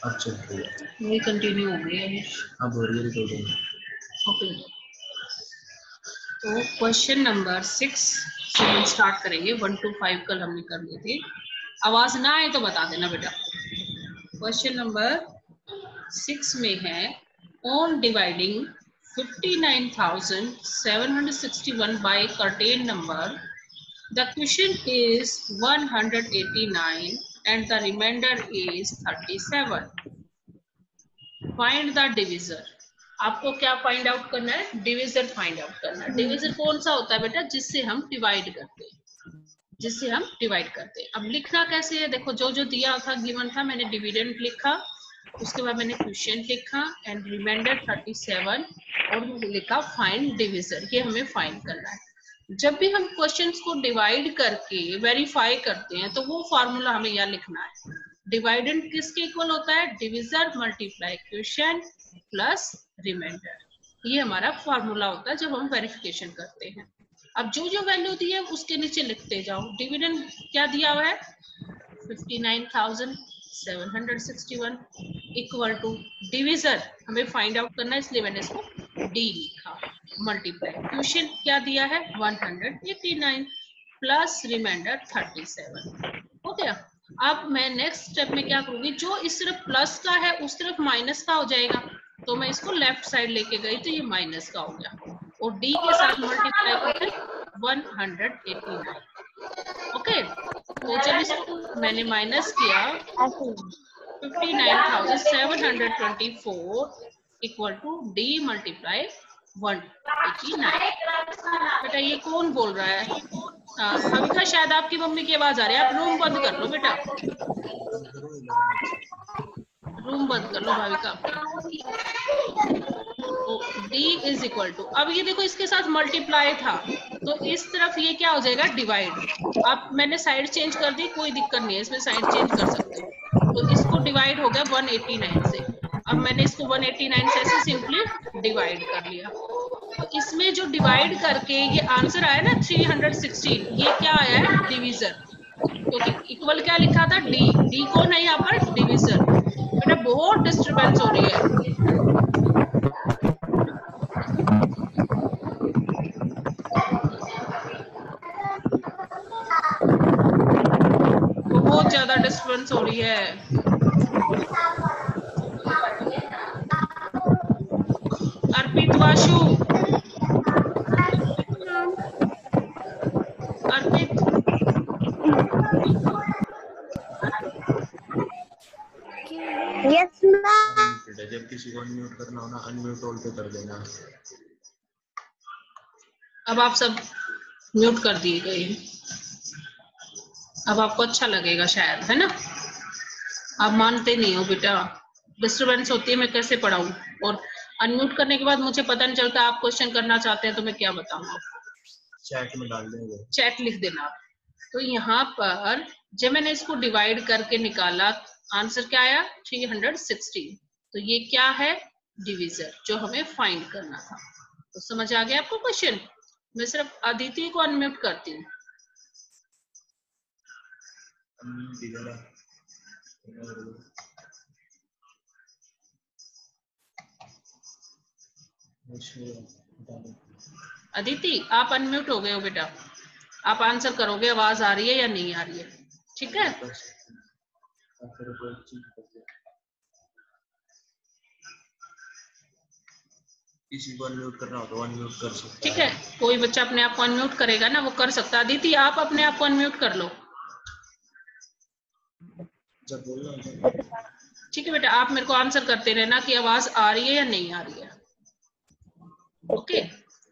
अब चल रही है, वही कंटिन्यू हो गई है। अब हो रही है रिकॉर्डिंग। ओके, तो क्वेश्चन नंबर 6 से हम स्टार्ट करेंगे। 1 to 5 कल हमने कर लिए थे। आवाज ना आए तो बता देना बेटा। क्वेश्चन नंबर 6 में है on dividing 59,761 by curtain number, the question is 189 and the remainder is 37. Find the divisor. आपको क्या फाइंड आउट करना है? डिविजर फाइंड आउट करना है। डिविजर कौन सा होता है बेटा? जिससे हम डिवाइड करते हैं, जिससे हम डिवाइड करते हैं। अब लिखना कैसे है? देखो, जो जो दिया था, गिवन था, मैंने डिविडेंड लिखा, उसके बाद मैंने क्वेश्चन लिखा एंड रिमाइंडर 37 और मैंने लिखा फाइंड डिविजर। ये हमें फाइंड करना है। जब भी हम क्वेश्चंस को डिवाइड करके वेरीफाई करते हैं तो वो फॉर्मूला हमें यहाँ लिखना है। डिवाइडेंड किसके इक्वल होता है? Divisor multiply question plus remainder. ये हमारा फॉर्मूला होता है जब हम वेरिफिकेशन करते हैं। अब जो जो वैल्यू दी है उसके नीचे लिखते जाओ। डिविडेंड क्या दिया हुआ है? 59,761 इक्वल टू डिविजर हमें फाइंड आउट करना है, इसलिए मैंने इसको डी लिखा। मल्टीप्लाई क्वेश्चन क्या दिया है? 189 प्लस रिमाइंडर 37। हो गया। अब मैं नेक्स्ट स्टेप में क्या करूंगी? जो इस तरफ प्लस का है उस तरफ माइनस का हो जाएगा, तो मैं इसको लेफ्ट साइड लेके गई तो ये माइनस का हो गया और डी के साथ मल्टीप्लाई करके 189। ओके, तो जब इसको मैंने माइनस किया 59,724 इक्वल टू डी मल्टीप्लाई 189। बेटा ये कौन बोल रहा है? भविका, शायद आपकी मम्मी की आवाज आ रही है। आप रूम बंद कर लो बेटा, रूम बंद कर लो Bhavika. D is equal to, अब ये देखो इसके साथ मल्टीप्लाई था तो इस तरफ ये क्या हो जाएगा? डिवाइड। अब मैंने साइड चेंज कर दी, कोई दिक्कत नहीं है, इसमें साइड चेंज कर सकते हो। तो इसको डिवाइड हो गया 189 से। अब मैंने इसको 189 से ऐसे सिंपली डिवाइड कर लिया। तो इसमें जो डिवाइड करके ये आंसर आया ना 316, ये क्या आया है? डिविजर। क्योंकि इक्वल क्या लिखा था? डी। डी कौन है यहाँ पर? डिविजर। बेटा बहुत डिस्टरबेंस हो रही है। बहुत ज्यादा डिस्टरबेंस हो रही है। अर्पित, वाशु, अर्पित, यस मैम। जब किसी को अनम्यूट करना हो ना, अनम्यूट ऑल पे कर देना। अब आप सब म्यूट कर दिए गए, अब आपको अच्छा लगेगा शायद, है ना? आप मानते नहीं हो बेटा, डिस्टरबेंस होती है, मैं कैसे पढ़ाऊं? और अनम्यूट करने के बाद मुझे पता नहीं चलता आप क्वेश्चन करना चाहते हैं तो मैं क्या बताऊंगा? चैट में डाल देंगे, चैट लिख देना आप। तो यहाँ पर जब मैंने इसको डिवाइड करके निकाला, आंसर क्या आया? 316। तो ये क्या है? डिविजर, जो हमें फाइंड करना था। तो समझ आ गया आपको क्वेश्चन? मैं सिर्फ अदिति को अनम्यूट करती हूँ। अदिति आप अनम्यूट हो गए हो बेटा, आप आंसर करोगे, आवाज आ रही है या नहीं आ रही है? ठीक है, किसी को अनम्यूट करना हो तो अनम्यूट कर सकता है। ठीक है, कोई बच्चा अपने आप को अनम्यूट करेगा ना, वो कर सकता है। अदिति आप अपने आप को अनम्यूट कर लो। जब बोलना ठीक है बेटा, आप मेरे को आंसर करते रहना कि आवाज आ रही है या नहीं आ रही है। ओके,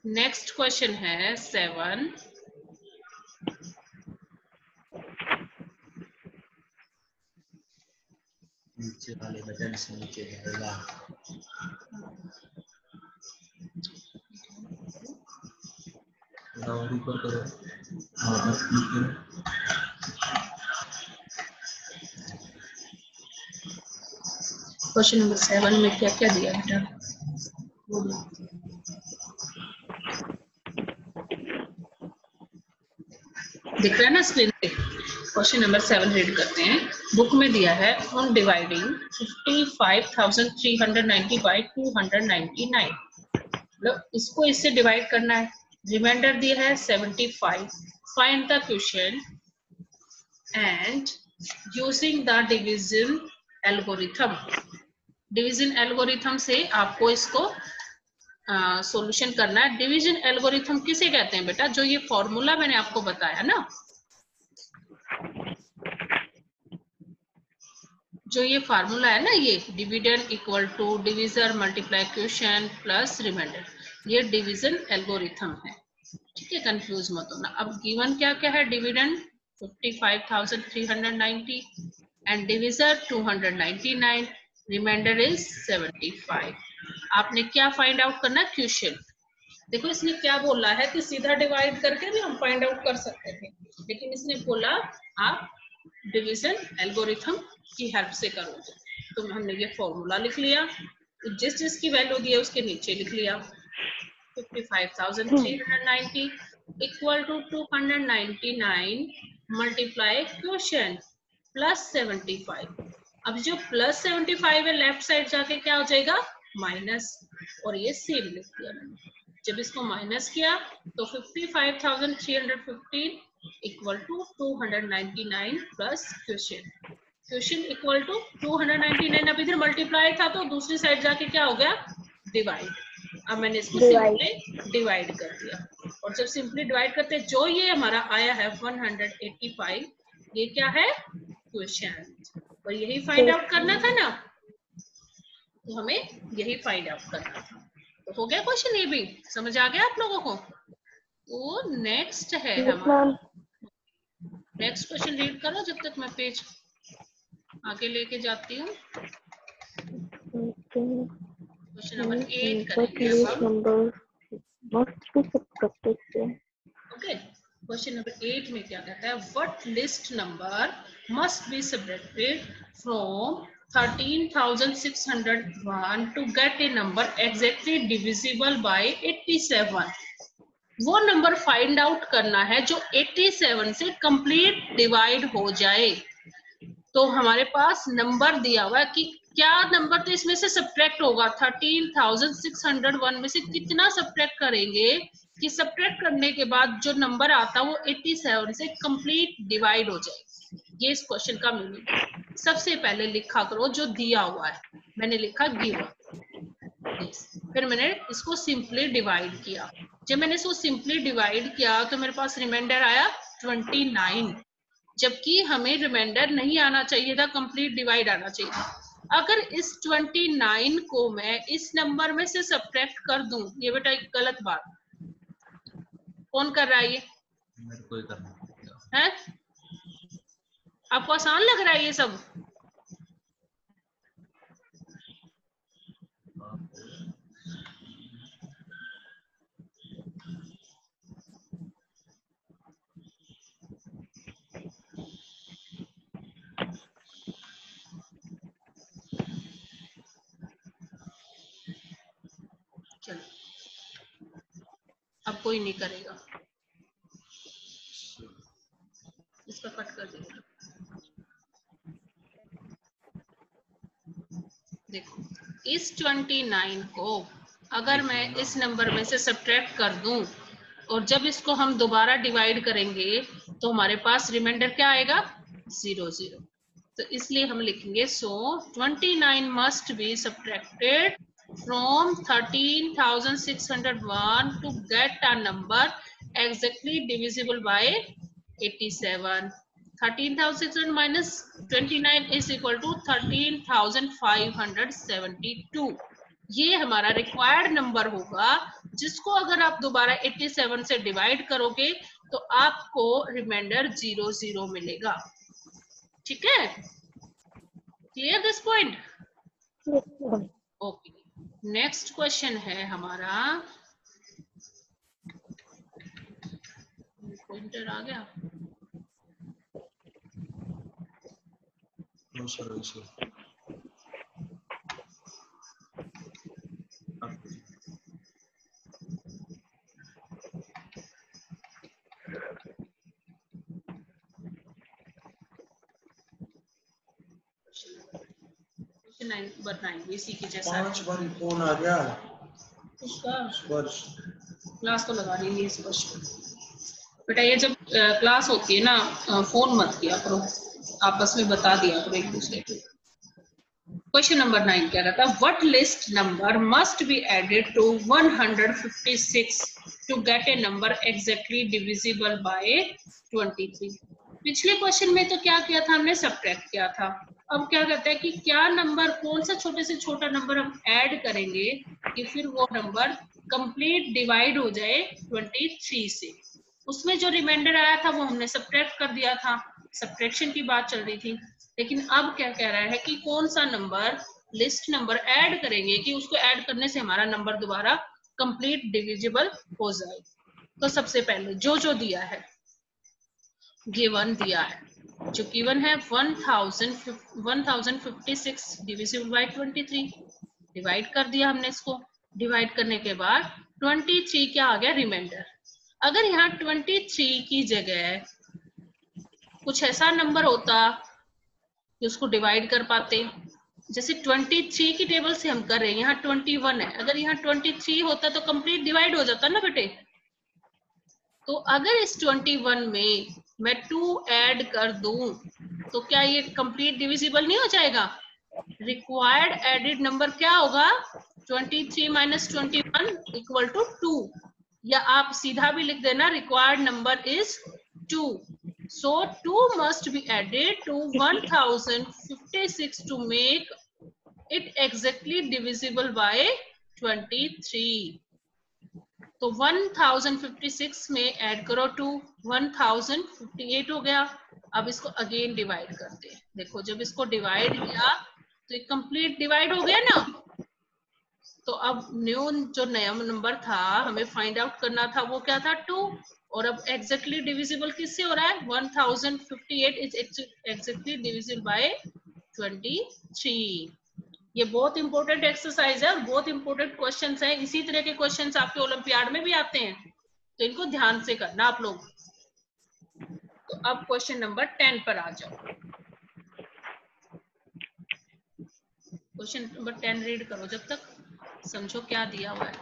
नेक्स्ट क्वेश्चन है 7। नीचे वाले बटन से नीचे जाएगा। ऊपर करो। क्वेश्चन नंबर 7 में क्या क्या दिया बेटा? दिख रहा है ना स्क्रीन पे? क्वेश्चन नंबर 7 रीड करते हैं। बुक में दिया है ऑन डिवाइडिंग 55,390 बाई 299, मतलब इसको इससे डिवाइड करना है। रिमाइंडर दिया है 75। Find the question and using the division algorithm. Division algorithm से आपको इसको सॉल्यूशन करना है। डिवीजन एल्गोरिथम किसे कहते हैं बेटा? जो ये फॉर्मूला मैंने आपको बताया ना, जो ये फार्मूला है ना, ये dividend equal to divisor multiply question plus remainder, ये डिवीजन एल्गोरिथम है। ठीक है, कंफ्यूज मत होना। अब गिवन क्या क्या है? Dividend 55,390 and divisor 299, remainder is 75। आपने क्या फाइंड आउट करना है? क्वेश्चन। देखो इसने क्या बोला है कि सीधा डिवाइड करके भी हम फाइंड आउट कर सकते थे, लेकिन इसने बोला आप डिवीजन एल्गोरिथम की हेल्प से करोगे। तो हमने ये फॉर्मूला लिख लिया, तो जिस जिसकी वैल्यू दी है उसके नीचे लिख लिया। 55,390 equal to 299 multiply question plus 75। अब जो प्लस 75 है लेफ्ट साइड जाके क्या हो जाएगा? माइनस, और ये सेम लिख दिया मैंने। जब इसको माइनस किया तो 55,315 equal to 299 plus question, question equal to 299। अब इधर मल्टीप्लाई था तो दूसरी साइड जाके क्या हो गया? डिवाइड। अब मैंने इसको सिंपली डिवाइड कर दिया, और जब सिंपली डिवाइड करते जो ये हमारा आया है 185, ये क्या है? क्वेश्चन। और यही फाइंड आउट करना था ना, तो हमें यही फाइंड आउट करना था। तो हो गया क्वेश्चन, ये भी समझ आ गया आप लोगों को? तो नेक्स्ट है हमारा, नेक्स्ट क्वेश्चन रीड करो जब तक मैं पेज आगे लेके जाती हूँ। क्वेश्चन नंबर 8 करेंगे अब हम। ओके, क्वेश्चन नंबर 8 में क्या कहता है? What least number must be subtracted from 13,601 to get a number exactly divisible by 87। वो नंबर फाइंड आउट करना है जो 87 से कंप्लीट डिवाइड हो जाए। तो हमारे पास नंबर दिया हुआ है कि क्या नंबर तो इसमें से सब्ट्रैक्ट होगा। 13,601 में से कितना सब्ट्रैक्ट करेंगे कि सब्ट्रैक्ट करने के बाद जो नंबर आता है वो 87 से कंप्लीट डिवाइड हो जाए। ये इस क्वेश्चन का मीनिंग है। सबसे पहले लिखा करो जो दिया हुआ है, मैंने लिखा गिवन, फिर मैंने इसको सिंपली डिवाइड किया। जब मैंने इसको सिंपली डिवाइड किया तो मेरे पास रिमाइंडर आया 29, जबकि हमें रिमाइंडर नहीं आना चाहिए था, कंप्लीट डिवाइड आना चाहिए था। अगर इस 29 को मैं इस नंबर में से सब्ट्रैक्ट कर दूं, ये बेटा एक गलत बात। कौन कर रहा है ये? मेरे को ही करना है? आपको आसान लग रहा है ये सब? चलो, अब कोई नहीं करेगा, इसका कट कर देगा। देखो, इस 29 को अगर मैं इस नंबर में से सब्ट्रैक्ट कर दूं और जब इसको हम दोबारा डिवाइड करेंगे तो हमारे पास रिमाइंडर क्या आएगा? 0 0। तो इसलिए हम लिखेंगे so 29 must be subtracted from 13,601 to get a number exactly divisible by 87। 13,600 minus 29 is equal to 13,572। ये हमारा रिक्वायर्ड नंबर होगा, जिसको अगर आप दोबारा 87 से डिवाइड करोगे तो आपको रिमाइंडर 0 0 मिलेगा। ठीक है, clear this point? Okay, next question है हमारा, पॉइंटर आ गया। क्वेश्चन नंबर 9 इसी के जैसा 5 बार फोन आ गया उसका स्पर्श। क्लास तो लगा रही है स्पर्श बेटा। ये जब क्लास होती है ना, फोन मत किया करो, आपस में बता दिया करो एक दूसरे को। क्वेश्चन नंबर 9 क्या रहता है, what least number must be added to 156 to get a number exactly divisible by 23। पिछले क्वेश्चन में तो क्या किया था हमने, सब्ट्रैक्ट किया था। अब क्या कहता है कि क्या नंबर, कौन सा छोटे से छोटा नंबर हम ऐड करेंगे कि फिर वो नंबर कंप्लीट डिवाइड हो जाए 23 से। उसमें जो रिमाइंडर आया था वो हमने सब्ट्रैक्ट कर दिया था, सब्ट्रैक्शन की बात चल रही थी। लेकिन अब क्या कह रहा है कि कौन सा नंबर, लिस्ट नंबर ऐड करेंगे कि उसको ऐड करने से हमारा नंबर दोबारा कंप्लीट डिविजिबल हो जाए। तो सबसे पहले जो दिया है, गिवन दिया है, जो गिवन है 1056 डिविजिबल बाय 23, डिवाइड कर दिया हमने इसको। डिवाइड करने के बाद 23 क्या आ गया, रिमाइंडर। अगर यहाँ 23 की जगह कुछ ऐसा नंबर होता कि उसको डिवाइड कर पाते, जैसे 23 की टेबल से हम कर रहे हैं, यहाँ 21 है, अगर यहाँ 23 होता तो कंप्लीट डिवाइड हो जाता ना बेटे। तो अगर इस 21 में मैं 2 ऐड कर दूं तो क्या ये कंप्लीट डिविजिबल नहीं हो जाएगा? रिक्वायर्ड एडिड नंबर क्या होगा, 23 माइनस 21 इक्वल टू 2, या आप सीधा भी लिख देना required number is 2. So 2 must be added to 1056 to make it exactly divisible by 23. तो 1056 में ऐड करो 2, 1058 हो गया। अब इसको अगेन डिवाइड करते हैं। देखो जब इसको डिवाइड किया तो एक कंप्लीट डिवाइड हो गया ना। तो अब न्यू जो नया नंबर था हमें फाइंड आउट करना था वो क्या था, 2। और अब एग्जैक्टली डिविजिबल किससे हो रहा है, 1058 इज एग्जैक्टली डिविजिबल बाय 23। ये बहुत इंपॉर्टेंट एक्सरसाइज है और बहुत इंपॉर्टेंट क्वेश्चंस हैं। इसी तरह के क्वेश्चंस आपके ओलंपियाड में भी आते हैं, तो इनको ध्यान से करना आप लोग। तो अब क्वेश्चन नंबर 10 पर आ जाओ। क्वेश्चन नंबर 10 रीड करो जब तक समझो क्या दिया हुआ है।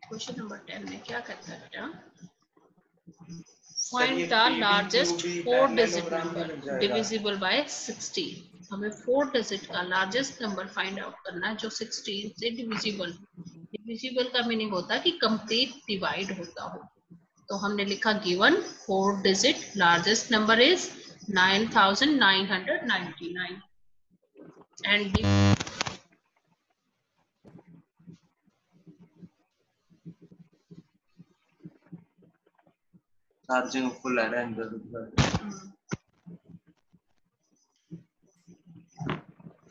क्वेश्चन नंबर 10 में क्या कहता है बेटा, find the largest 4 digit number divisible by 16। हमें 4 डिजिट का लार्जेस्ट नंबर फाइंड आउट करना है जो 16 से डिविजिबल। डिविजिबल का मीनिंग होता है कि कंप्लीट डिवाइड होता हो। तो हमने लिखा given 4 digit largest number is 9999 and charging full है ना अंदर।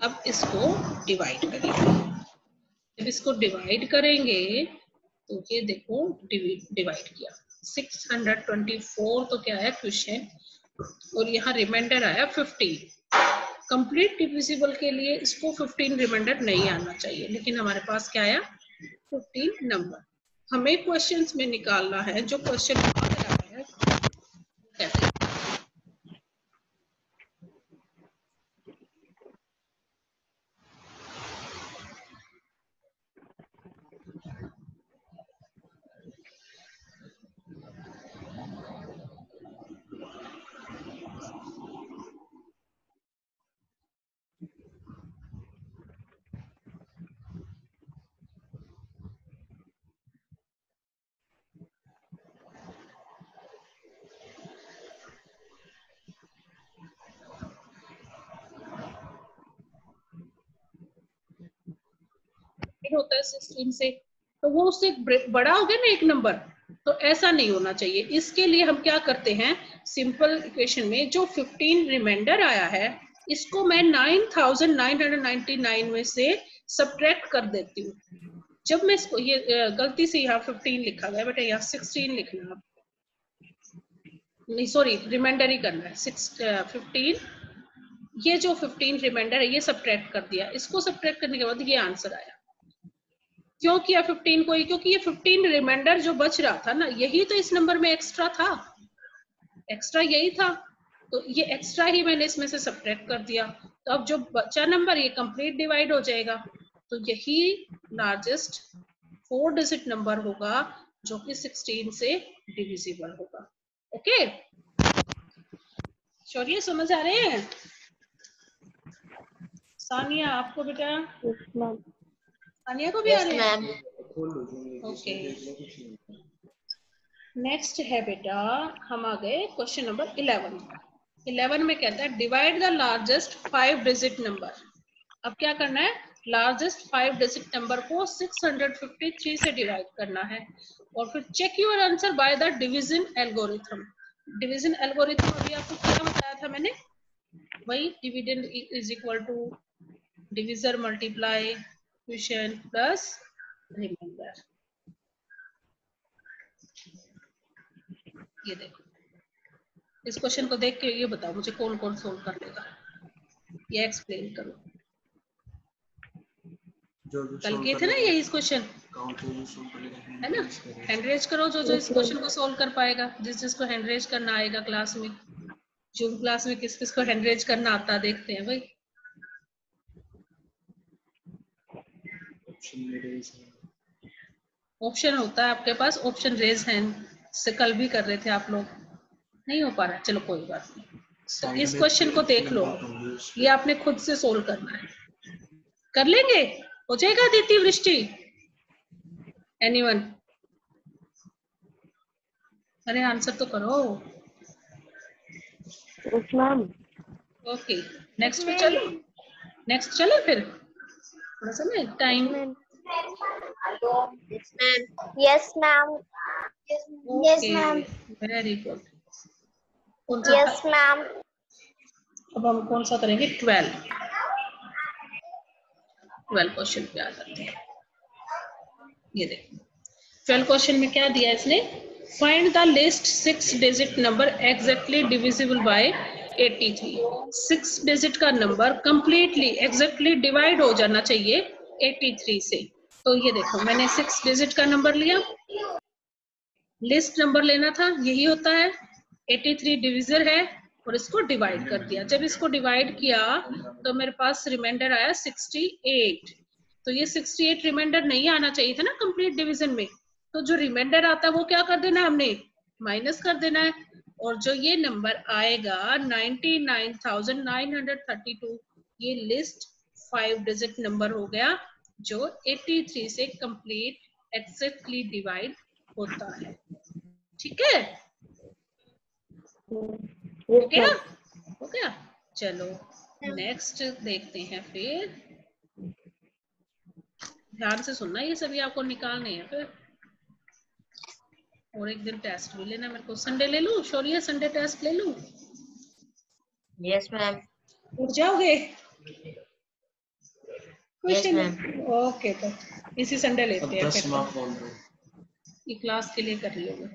अब इसको डिवाइड करेंगे। जब इसको डिवाइड करेंगे तो ये देखो डिवाइड किया 624 तो क्या है क्वेश्चन, और यहाँ रिमाइंडर आया 15। कंप्लीट डिविजिबल के लिए इसको 15 रिमाइंडर नहीं आना चाहिए, लेकिन हमारे पास क्या आया 15 नंबर। हमें क्वेश्चंस में निकालना है जो क्वेश्चन आ रहा है कैसे। होता है 16 से, तो वो उससे बड़ा हो गया ना एक नंबर, तो ऐसा नहीं होना चाहिए। इसके लिए हम क्या करते हैं, सिंपल इक्वेशन में जो 15 रिमाइंडर आया है इसको मैं 9999 में से सब्ट्रैक्ट कर देती हूँ। जब मैं इसको ये गलती से यहाँ 15 लिखा गया बेटा, यहाँ 16 लिखना, नहीं सॉरी रिमाइंडर ही करना है। 15 ये जो 15 रिमाइंडर है ये सब्ट्रैक्ट कर दिया, इसको सब्ट्रैक्ट करने के बाद ये आंसर आया। क्यों किया 15 को? क्योंकि ये 15 रिमाइंडर जो बच रहा था ना, यही तो इस नंबर में एक्स्ट्रा था, एक्स्ट्रा यही था, तो ये एक्स्ट्रा ही मैंने इसमें से सब्ट्रैक्ट कर दिया। तो अब जो बचा नंबर ये कंप्लीट डिवाइड हो जाएगा, तो यही लार्जेस्ट 4 डिजिट नंबर होगा जो कि 16 से डिविजिबल होगा। ओके शौर्य समझ आ रहे हैं? सानिया आपको बेटा? सानिया को भी आ रहे हैं? ओके नेक्स्ट है बेटा, हम आ गए क्वेश्चन नंबर 11। 11 में कहता है divide the largest 5 digit number. अब क्या करना है, लार्जेस्ट 5 डिजिट नंबर को 653 से डिवाइड करना है और फिर check your answer by the division algorithm. Division algorithm अभी आपको क्या बताया था मैंने, वही dividend is equal to divisor multiply quotient plus remainder. ये देखो, इस क्वेश्चन को देख के ये बताओ मुझे कौन कौन सोल्व कर लेगा, ये एक्सप्लेन करो। कल किए थे ना ये इस क्वेश्चन, है ना? हैंड रेज करो जो इस क्वेश्चन को सोल्व कर पाएगा, जिसको हैंड रेज करना आएगा क्लास में। जूम क्लास में किस किस को हैंड रेज करना आता है देखते हैं भाई। ऑप्शन होता है आपके पास, ऑप्शन रेज हैंड से कल भी कर रहे थे आप लोग, नहीं हो पा रहा, चलो कोई बात नहीं। तो इस क्वेश्चन को देख लो, ये आपने खुद से सोल्व करना है। कर लेंगे? हो जाएगा दीप्ति वृष्टि? एनीवन? अरे आंसर तो करो। ओके नेक्स्ट पे चलो, नेक्स्ट चलो फिर थोड़ा सा ना time. Yes ma'am. Yes ma'am. Very good. Yes ma'am. अब हम कौन सा करेंगे? 12 क्वेश्चन पे आ जाते हैं। ये देखो 12 क्वेश्चन में क्या दिया इसने, find the list 6 digit number exactly divisible bye 83। 6 digit का नंबर कंप्लीटली एग्जैक्टली डिवाइड हो जाना चाहिए 83 से। तो ये देखो मैंने 6 डिजिट का नंबर लिया, लिस्ट नंबर लेना था, यही होता है। 83 डिविजर है और इसको डिवाइड कर दिया। जब इसको डिवाइड किया तो मेरे पास रिमाइंडर आया 68। तो ये 68 रिमाइंडर नहीं आना चाहिए था ना कंप्लीट डिवीजन में, तो जो रिमाइंडर आता है वो क्या कर देना, हमने माइनस कर देना है। और जो ये नंबर आएगा 99,932, ये लिस्ट 5 डिजिट नंबर हो गया जो 83 से कंप्लीट एक्जैक्टली डिवाइड होता है। ठीक है? हो गया? हो गया? चलो नेक्स्ट देखते हैं फिर, ध्यान से सुनना, ये सभी आपको निकालने हैं फिर। और एक दिन टेस्ट भी लेना मेरे को। संडे ले लूं शौर्य, संडे टेस्ट ले लूं? Yes ma'am. उठ जाओगे? Yes ma'am. ओके तो इसी संडे लेते हैं फिर। 10 मार्क बोल दो। ये क्लास के लिए कर रही होगी,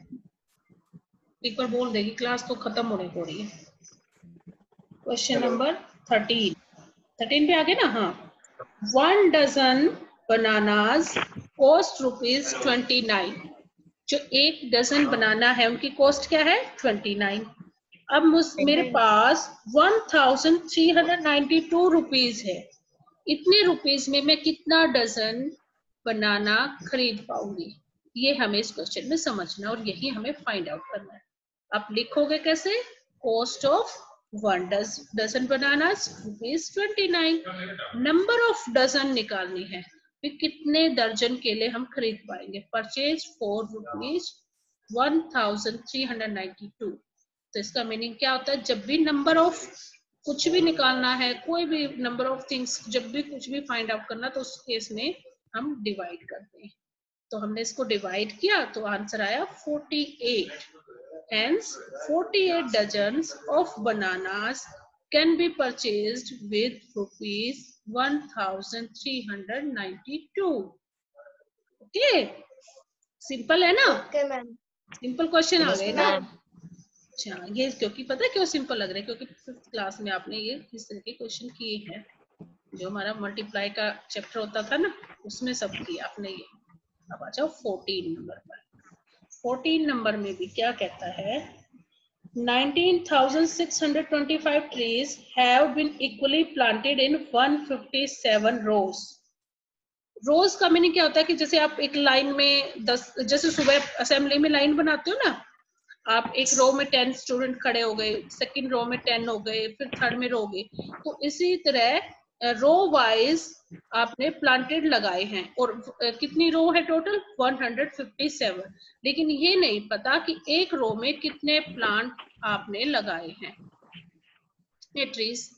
एक बार बोल देगी, क्लास तो खत्म होने को रही है। क्वेश्चन नंबर 13 पे आ गए ना? हाँ। 1 डजन बनानास कॉस्ट ₹29। जो 1 डजन बनाना है उनकी कॉस्ट क्या है? 29। अब मेरे पास 1392 रुपीज है। इतने रुपीज में मैं कितना डजन बनाना खरीद पाऊंगी, ये हमें इस क्वेश्चन में समझना और यही हमें फाइंड आउट करना है। आप लिखोगे कैसे? Cost of 1 dozen bananas ₹29। Number of dozen निकालनी है, फिर कितने दर्जन केले हम खरीद पाएंगे। Purchase for ₹1392। तो इसका मीनिंग क्या होता है, जब भी नंबर ऑफ कुछ भी निकालना है, कोई भी नंबर ऑफ थिंग्स, जब भी कुछ भी फाइंड आउट करना, तो उस केस में हम डिवाइड करते हैं। तो हमने इसको डिवाइड किया तो आंसर आया 48। Hence 48 dozens of bananas can be purchased with ₹1392. Okay, simple है ना, ओके मैम। सिंपल क्वेश्चन आ Yes, गए ना। ma'am. अच्छा, ये क्योंकि पता है क्यों सिंपल लग रहा है, क्योंकि 5th क्लास में आपने ये इस तरह के क्वेश्चन किए हैं, जो हमारा मल्टीप्लाई का चैप्टर होता था ना, उसमें सब किया आपने ये। अब आ जाओ 14 नंबर पर। 14 नंबर में भी क्या कहता है, 19,625 trees have been equally planted in 157 rows. रोज का मीनिंग क्या होता है कि जैसे आप एक लाइन में 10, जैसे सुबह असेंबली में लाइन बनाते हो ना, आप एक रो में 10 स्टूडेंट खड़े हो गए, सेकंड रो में 10 हो गए, फिर थर्ड में रो गए, तो इसी तरह रो वाइज आपने प्लांटेड लगाए हैं। और कितनी रो है टोटल, 157। लेकिन ये नहीं पता कि एक रो में कितने प्लांट आपने लगाए हैं, कितने ट्रीज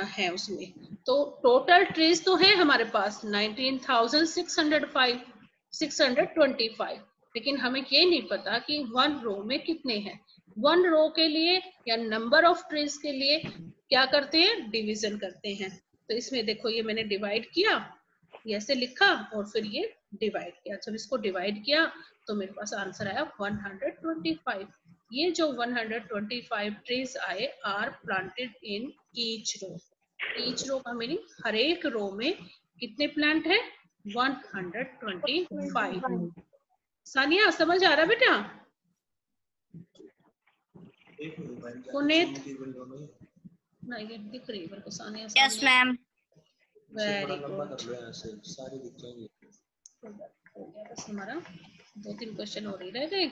है उसमें। तो टोटल ट्रीज तो है हमारे पास 19,625, लेकिन हमें ये नहीं पता कि वन रो में कितने हैं। वन रो के लिए या नंबर ऑफ ट्रीज के लिए क्या करते हैं, डिवीजन करते हैं। तो इसमें देखो ये मैंने डिवाइड किया, ये ऐसे लिखा और फिर ये डिवाइड किया। जब इसको डिवाइड किया तो मेरे पास आंसर आया 125। ये जो 125 ट्रीज आए are planted in each row. Each row का मीनिंग हर एक रो में कितने प्लांट है, 125। सानिया समझ आ रहा बेटा? पुनीत ना, ये दिख रही है Sania? Yes ma'am. Very good, सारी दिख जाएंगी। हो गया बस हमारा, 2-3 क्वेश्चन और ही रह गए।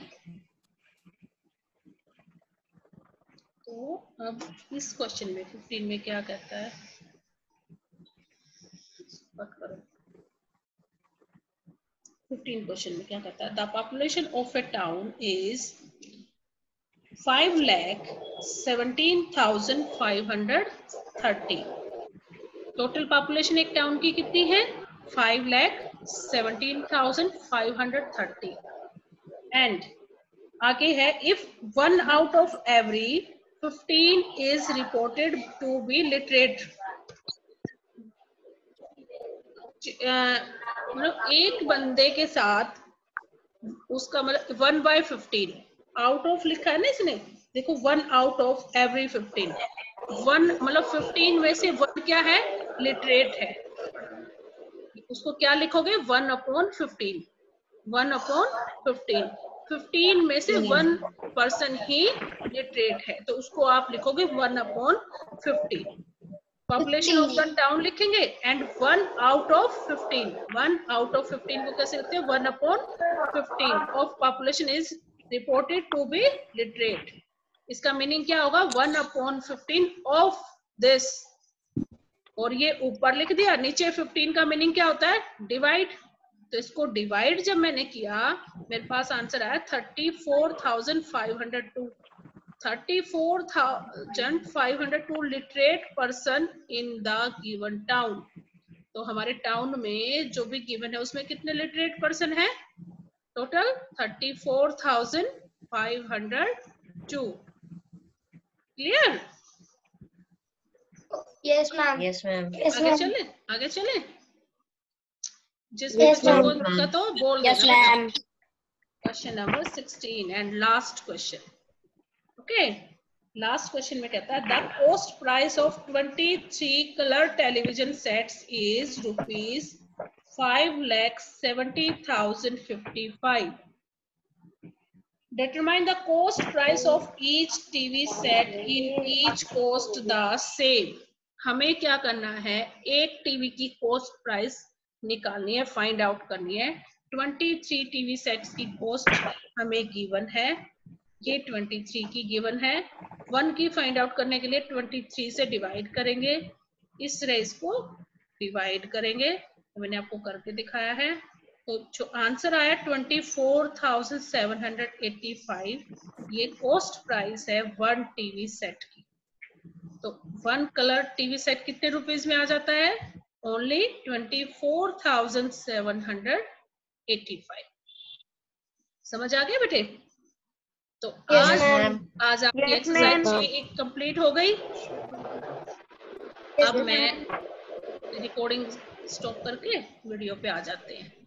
तो अब इस क्वेश्चन में 15 में क्या कहता है, करो 15 क्वेश्चन में क्या कहता है, the population of a town is 5,17,530। Total population एक टाउन की कितनी है, 5,17,530। एंड आगे है, if 1 out of every 15 is reported to be literate. मतलब एक बंदे के साथ उसका मतलब 1/15, आउट ऑफ लिखा है ना इसने, देखो 1 आउट ऑफ एवरी 15, 1 मतलब 15 में से 1 क्या है, लिटरेट है। उसको क्या लिखोगे, 1/15, 1/15, 15 में से 1 पर्सन ही लिटरेट है, तो उसको आप लिखोगे 1/15। पॉपुलेशन ऑफ द टाउन लिखेंगे and 1 out of 15, 1 out of 15 को कैसे लिखते हैं, 1/15 of population is reported to be literate. इसका मीनिंग क्या होगा, 1/15 ऑफ दिस, और ये ऊपर लिख दिया, नीचे 15 का मीनिंग क्या होता है, डिवाइड। तो इसको डिवाइड जब मैंने किया मेरे पास आंसर आया 34,502, 34,502 literate person in the given town. तो हमारे टाउन में जो भी गिवन है उसमें कितने लिटरेट पर्सन है, total 34,502। Clear? Yes ma'am. Yes, ma'am. आगे चले जिस Yes, बच्चों को ma'am. दिक्कत हो बोल यस देना। Ma'am. Question number 16 and last question. Okay, last question में कहता है, the cost price of 23 colour television sets is ₹5,70,055. Determine the cost price of each TV set in each cost the same. हमें क्या करना है, एक TV की cost price निकालनी है, फाइंड आउट करनी है। 23 टीवी सेट्स की कॉस्ट हमें गिवन है, ये 23 की गिवन है। 1 की फाइंड आउट करने के लिए 23 से डिवाइड करेंगे, इस तरह इसको डिवाइड करेंगे, मैंने आपको करके दिखाया है। तो जो आंसर आया 24,785, ये कॉस्ट प्राइस है 1 टीवी सेट की। तो 1 कलर टीवी सेट कितने रुपीज में आ जाता है, ओनली 24,785। समझ आ गया बेटे? तो Yes, ma'am. आज आपकी Yes, एक्सरसाइज ma'am. एक कंप्लीट हो गई। अब मैं रिकॉर्डिंग स्टॉप करके वीडियो पे आ जाते हैं।